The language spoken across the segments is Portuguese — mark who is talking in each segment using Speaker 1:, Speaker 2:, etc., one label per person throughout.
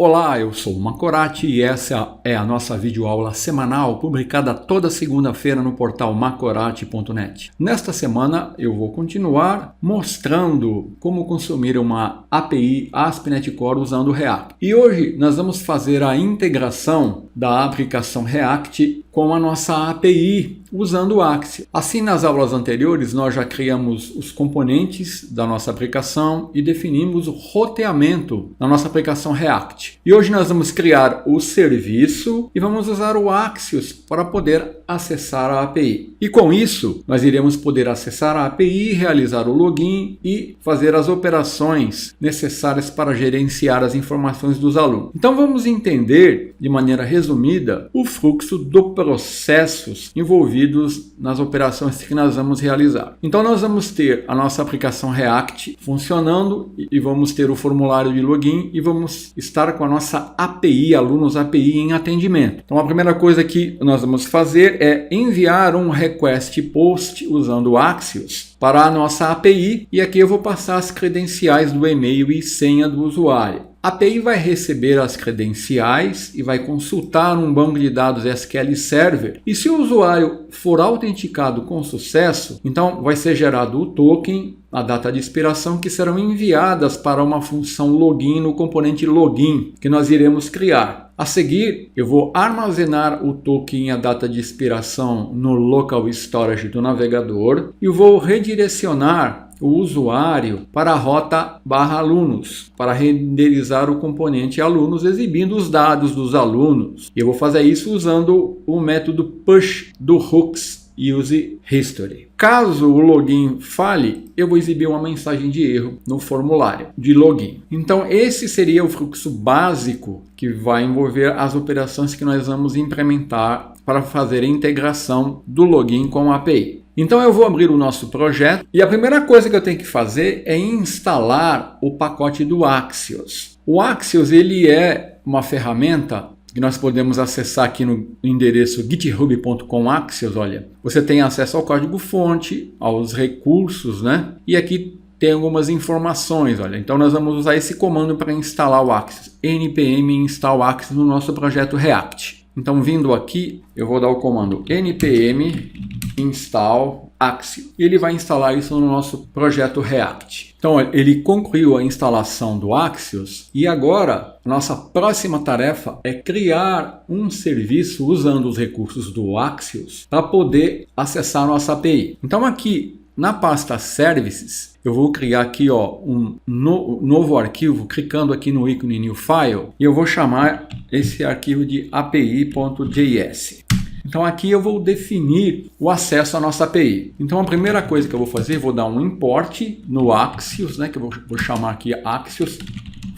Speaker 1: Olá, eu sou o Macorati e essa é a nossa videoaula semanal publicada toda segunda-feira no portal macorati.net. Nesta semana eu vou continuar mostrando como consumir uma API ASP.NET Core usando o React. E hoje nós vamos fazer a integração da aplicação React com a nossa API usando o Axios. Assim, nas aulas anteriores, nós já criamos os componentes da nossa aplicação e definimos o roteamento da nossa aplicação React. E hoje nós vamos criar o serviço e vamos usar o Axios para poder acessar a API. E com isso, nós iremos poder acessar a API, realizar o login e fazer as operações necessárias para gerenciar as informações dos alunos. Então vamos entender, de maneira resumida, o fluxo do processos envolvidos nas operações que nós vamos realizar. Então nós vamos ter a nossa aplicação React funcionando e vamos ter o formulário de login e vamos estar com a nossa API, alunos API em atendimento. Então a primeira coisa que nós vamos fazer é enviar um request post usando o Axios para a nossa API e aqui eu vou passar as credenciais do e-mail e senha do usuário. A API vai receber as credenciais e vai consultar um banco de dados SQL Server. E se o usuário for autenticado com sucesso, então vai ser gerado o token, a data de expiração, que serão enviadas para uma função login no componente login que nós iremos criar. A seguir, eu vou armazenar o token e a data de expiração no local storage do navegador e vou redirecionar o usuário para a rota /alunos, para renderizar o componente alunos, exibindo os dados dos alunos. Eu vou fazer isso usando o método push do hooks use history. Caso o login falhe, eu vou exibir uma mensagem de erro no formulário de login. Então esse seria o fluxo básico que vai envolver as operações que nós vamos implementar para fazer a integração do login com a API. Então eu vou abrir o nosso projeto e a primeira coisa que eu tenho que fazer é instalar o pacote do Axios. O Axios ele é uma ferramenta que nós podemos acessar aqui no endereço github.com/axios. Olha, você tem acesso ao código-fonte, aos recursos, né? E aqui tem algumas informações, olha. Então nós vamos usar esse comando para instalar o Axios, npm install Axios no nosso projeto React. Então vindo aqui, eu vou dar o comando npm install Axios e ele vai instalar isso no nosso projeto React. Então ele concluiu a instalação do Axios e agora a nossa próxima tarefa é criar um serviço usando os recursos do Axios para poder acessar a nossa API. Então aqui na pasta Services, eu vou criar aqui um novo arquivo, clicando aqui no ícone New File, e eu vou chamar esse arquivo de api.js. Então aqui eu vou definir o acesso à nossa API. Então a primeira coisa que eu vou fazer, vou dar um import no Axios, né, que eu vou chamar aqui Axios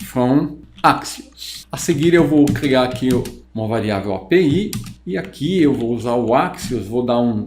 Speaker 1: from Axios. A seguir eu vou criar aqui uma variável API, e aqui eu vou usar o Axios, vou dar um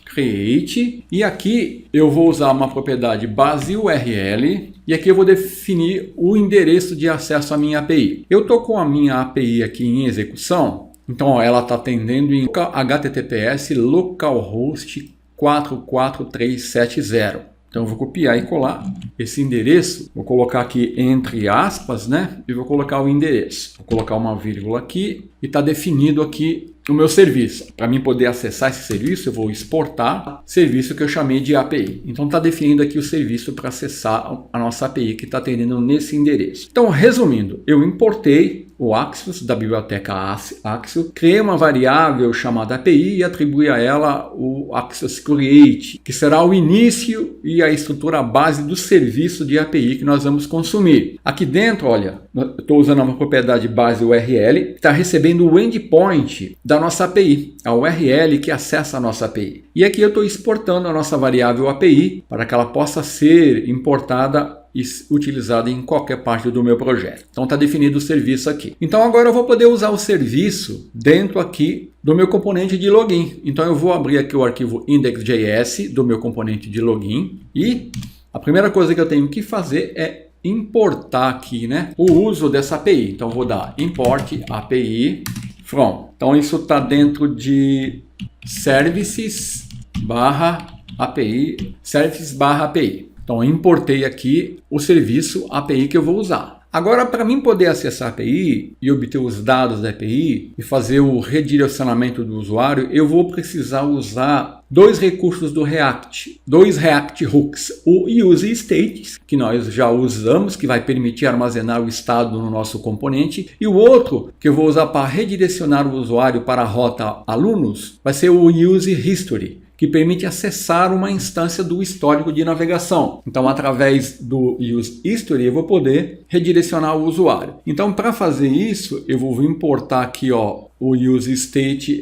Speaker 1: create, e aqui eu vou usar uma propriedade base URL, e aqui eu vou definir o endereço de acesso à minha API. Eu estou com a minha API aqui em execução, então ela está atendendo em HTTPS localhost 44370. Então eu vou copiar e colar esse endereço, vou colocar aqui entre aspas, né? E vou colocar o endereço. Vou colocar uma vírgula aqui e está definido aqui o meu serviço. Para mim poder acessar esse serviço, eu vou exportar serviço que eu chamei de API. Então está definido aqui o serviço para acessar a nossa API que está atendendo nesse endereço. Então, resumindo, eu importei o Axios da biblioteca Axios, criei uma variável chamada API e atribuí a ela o Axios Create, que será o início e a estrutura base do serviço de API que nós vamos consumir. Aqui dentro, olha, eu estou usando uma propriedade base URL, que está recebendo o endpoint da nossa API, a URL que acessa a nossa API. E aqui eu estou exportando a nossa variável API para que ela possa ser importada e utilizada em qualquer parte do meu projeto. Então está definido o serviço aqui. Então agora eu vou poder usar o serviço dentro aqui do meu componente de login. Então eu vou abrir aqui o arquivo index.js do meu componente de login e a primeira coisa que eu tenho que fazer é importar aqui, né, o uso dessa API. Então eu vou dar import API from. Então isso está dentro de services/API, services/API. Então eu importei aqui o serviço API que eu vou usar. Agora, para mim poder acessar a API e obter os dados da API e fazer o redirecionamento do usuário, eu vou precisar usar dois recursos do React, dois React Hooks, o UseState, que nós já usamos, que vai permitir armazenar o estado no nosso componente, e o outro que eu vou usar para redirecionar o usuário para a rota alunos, vai ser o UseHistory, que permite acessar uma instância do histórico de navegação. Então, através do UseHistory, eu vou poder redirecionar o usuário. Então, para fazer isso, eu vou importar aqui o UseState,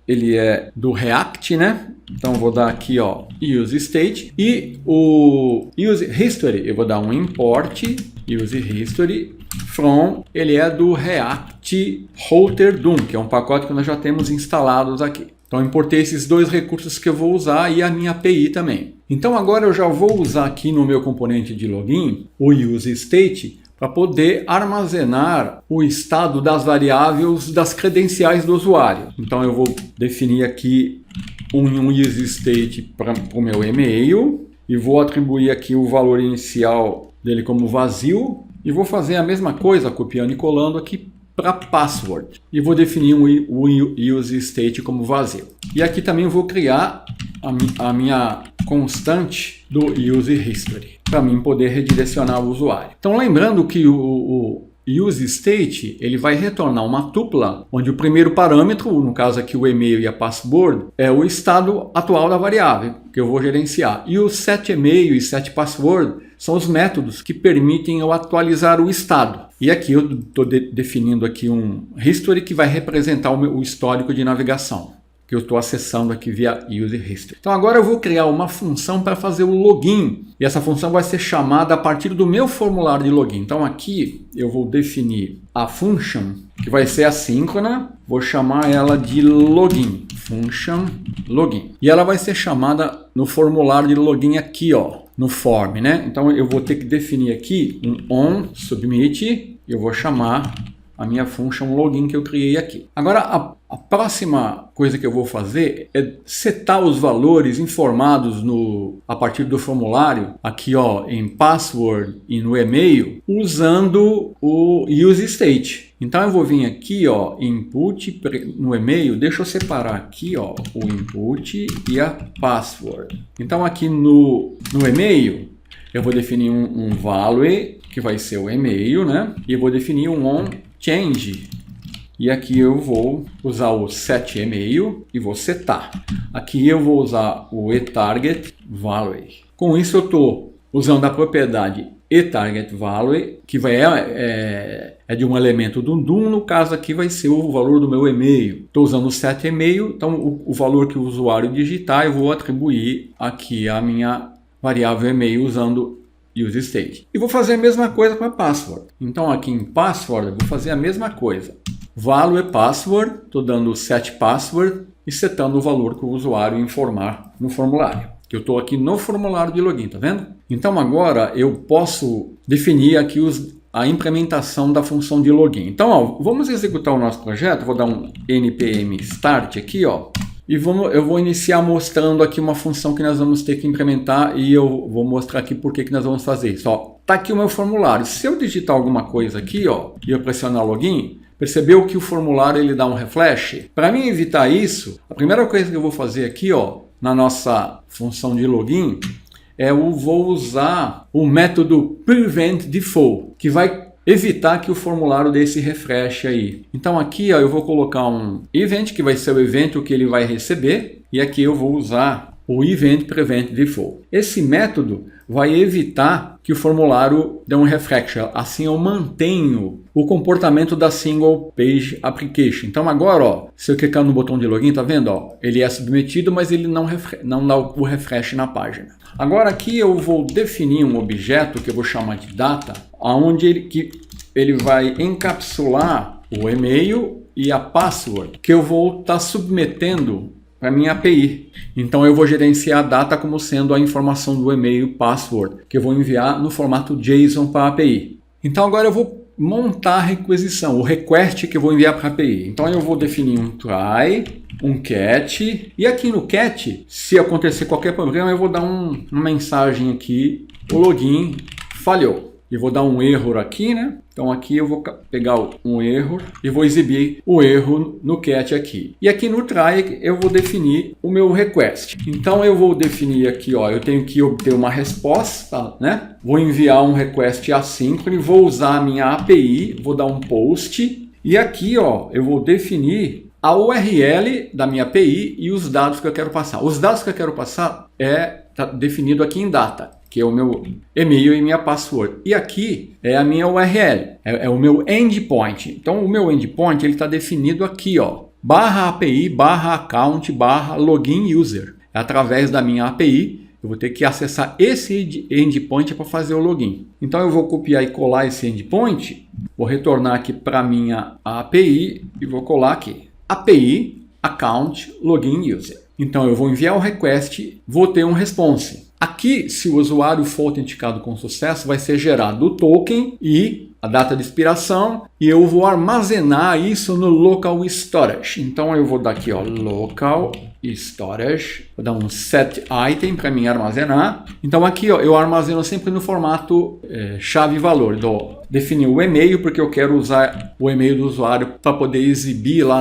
Speaker 1: ele é do React, né? Então, eu vou dar aqui UseState, e o UseHistory, eu vou dar um import UseHistory from, ele é do React Router DOM, que é um pacote que nós já temos instalados aqui. Então, eu importei esses dois recursos que eu vou usar e a minha API também. Então, agora eu já vou usar aqui no meu componente de login o UseState para poder armazenar o estado das variáveis das credenciais do usuário. Então, eu vou definir aqui um UseState para o meu e-mail e vou atribuir aqui o valor inicial dele como vazio e vou fazer a mesma coisa, copiando e colando aqui para password. E vou definir o UseState como vazio. E aqui também eu vou criar a minha constante do UseHistory, para mim poder redirecionar o usuário. Então, lembrando que o UseState, ele vai retornar uma tupla, onde o primeiro parâmetro, no caso aqui o e-mail e a password, é o estado atual da variável, que eu vou gerenciar. E o setEmail e setPassword são os métodos que permitem eu atualizar o estado. E aqui eu estou definindo aqui um history que vai representar o histórico de navegação, que eu estou acessando aqui via UseHistory. Então agora eu vou criar uma função para fazer o login. E essa função vai ser chamada a partir do meu formulário de login. Então aqui eu vou definir a function, que vai ser assíncrona. Vou chamar ela de login. Function login. E ela vai ser chamada no formulário de login aqui, no form, né? Então eu vou ter que definir aqui um onSubmit. Eu vou chamar a minha function login que eu criei aqui. Agora, a próxima coisa que eu vou fazer é setar os valores informados a partir do formulário, aqui em password e no e-mail, usando o UseState. Então, eu vou vir aqui, input no e-mail, deixa eu separar aqui, o input e a password. Então, aqui no e-mail, eu vou definir um value, que vai ser o e-mail, né? E eu vou definir um onChange. E aqui eu vou usar o setEmail e vou setar. Aqui eu vou usar o eTargetValue. Com isso eu estou usando a propriedade eTargetValue, que é de um elemento do DOM, no caso aqui vai ser o valor do meu e-mail. Estou usando o setEmail, então o valor que o usuário digitar eu vou atribuir aqui a minha variável e-mail usando UseState. E vou fazer a mesma coisa com a password. Então aqui em password eu vou fazer a mesma coisa. Value password, estou dando o setPassword e setando o valor que o usuário informar no formulário. Eu estou aqui no formulário de login, tá vendo? Então agora eu posso definir aqui a implementação da função de login. Então vamos executar o nosso projeto. Vou dar um npm start aqui, e eu vou iniciar mostrando aqui uma função que nós vamos ter que implementar e eu vou mostrar aqui por que nós vamos fazer isso. Tá aqui o meu formulário. Se eu digitar alguma coisa aqui, e eu pressionar login, percebeu que o formulário ele dá um refresh? Para mim evitar isso, a primeira coisa que eu vou fazer aqui, na nossa função de login, vou usar o método preventDefault, que vai evitar que o formulário dê esse refresh aí. Então aqui eu vou colocar um event, que vai ser o evento que ele vai receber, e aqui eu vou usar o event preventDefault. Esse método vai evitar que o formulário dê um refresh, assim eu mantenho o comportamento da Single Page Application. Então agora, se eu clicar no botão de login, tá vendo? Ele é submetido, mas ele não dá o refresh na página. Agora aqui eu vou definir um objeto que eu vou chamar de data, onde ele vai encapsular o e-mail e a password que eu vou estar submetendo para a minha API. Então eu vou gerenciar a data como sendo a informação do e-mail password, que eu vou enviar no formato JSON para a API. Então agora eu vou montar a requisição, o request que eu vou enviar para a API. Então eu vou definir um try, um catch, e aqui no catch, se acontecer qualquer problema, eu vou dar uma mensagem aqui, o login falhou. e vou dar um erro aqui, né? Então aqui eu vou pegar um erro e vou exibir o erro no cat aqui. E aqui no try eu vou definir o meu request. Então eu vou definir aqui, ó, eu tenho que obter uma resposta, né? Vou enviar um request assíncrono, vou usar a minha API, vou dar um post e aqui, ó, eu vou definir a URL da minha API e os dados que eu quero passar. Os dados que eu quero passar tá definido aqui em data, que é o meu e-mail e minha password. E aqui é a minha URL, é o meu endpoint. Então o meu endpoint ele está definido aqui, ó, /API, /account, /login user. Através da minha API, eu vou ter que acessar esse endpoint para fazer o login. Então eu vou copiar e colar esse endpoint, vou retornar aqui para a minha API e vou colar aqui. API, account, login user. Então eu vou enviar um request, vou ter um response. Aqui, se o usuário for autenticado com sucesso, vai ser gerado o token e a data de expiração e eu vou armazenar isso no local storage. Então eu vou dar aqui, ó, local storage, vou dar um set item para mim armazenar. Então aqui, ó, eu armazeno sempre no formato chave valor. Definir o e-mail porque eu quero usar o e-mail do usuário para poder exibir lá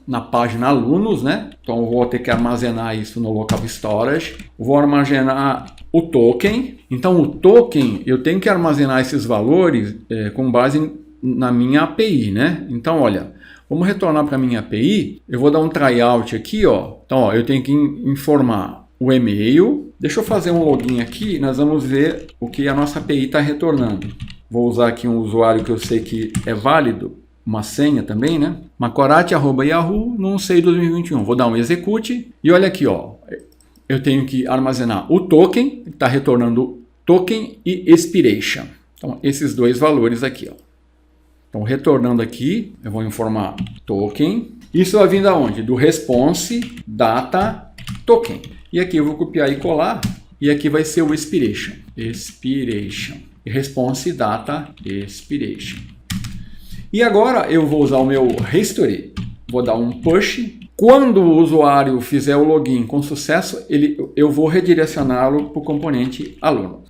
Speaker 1: na página alunos, né? Então eu vou ter que armazenar isso no local storage. Vou armazenar o token. Então o token eu tenho que armazenar esses valores com base na minha API, né? Então olha, vamos retornar para a minha API. Eu vou dar um tryout aqui, ó. Então ó, eu tenho que informar o e-mail. Deixa eu fazer um login aqui. Nós vamos ver o que a nossa API está retornando. Vou usar aqui um usuário que eu sei que é válido. Uma senha também, né? macorati@yahoo, não sei 2021. Vou dar um execute e olha aqui, ó. Eu tenho que armazenar o token, está retornando token e expiration. Então, esses dois valores aqui, ó. Então, retornando aqui, eu vou informar token. Isso vai vir da onde? Do response data token. E aqui eu vou copiar e colar. E aqui vai ser o expiration. Expiration. E response data expiration. E agora eu vou usar o meu history, vou dar um push. Quando o usuário fizer o login com sucesso, eu vou redirecioná-lo para o componente aluno.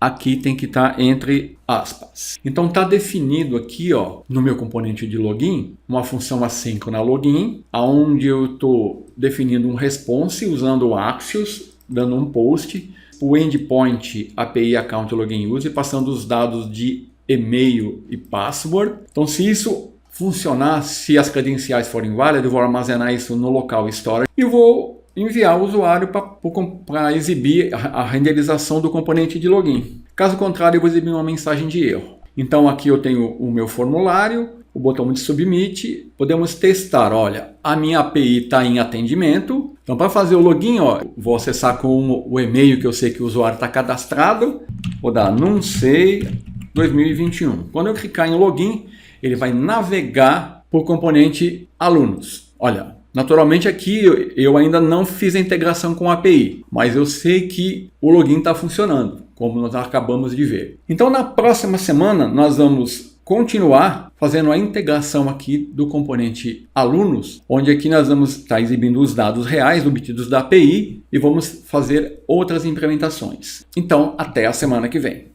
Speaker 1: Aqui tem que estar entre aspas. Então está definido aqui, ó, no meu componente de login, uma função assíncrona login, onde eu estou definindo um response usando o Axios, dando um post, o endpoint API account login user, passando os dados de e-mail e password. Então, se isso funcionar, se as credenciais forem válidas, eu vou armazenar isso no local storage e vou enviar o usuário para exibir a renderização do componente de login. Caso contrário, eu vou exibir uma mensagem de erro. Então, aqui eu tenho o meu formulário, o botão de submit. Podemos testar, olha, a minha API está em atendimento. Então, para fazer o login, ó, vou acessar com o e-mail que eu sei que o usuário está cadastrado. Vou dar não sei 2021. Quando eu clicar em login, ele vai navegar por componente alunos. Olha, naturalmente aqui eu ainda não fiz a integração com a API, mas eu sei que o login está funcionando, como nós acabamos de ver. Então na próxima semana nós vamos continuar fazendo a integração aqui do componente alunos, onde aqui nós vamos estar exibindo os dados reais obtidos da API e vamos fazer outras implementações. Então até a semana que vem.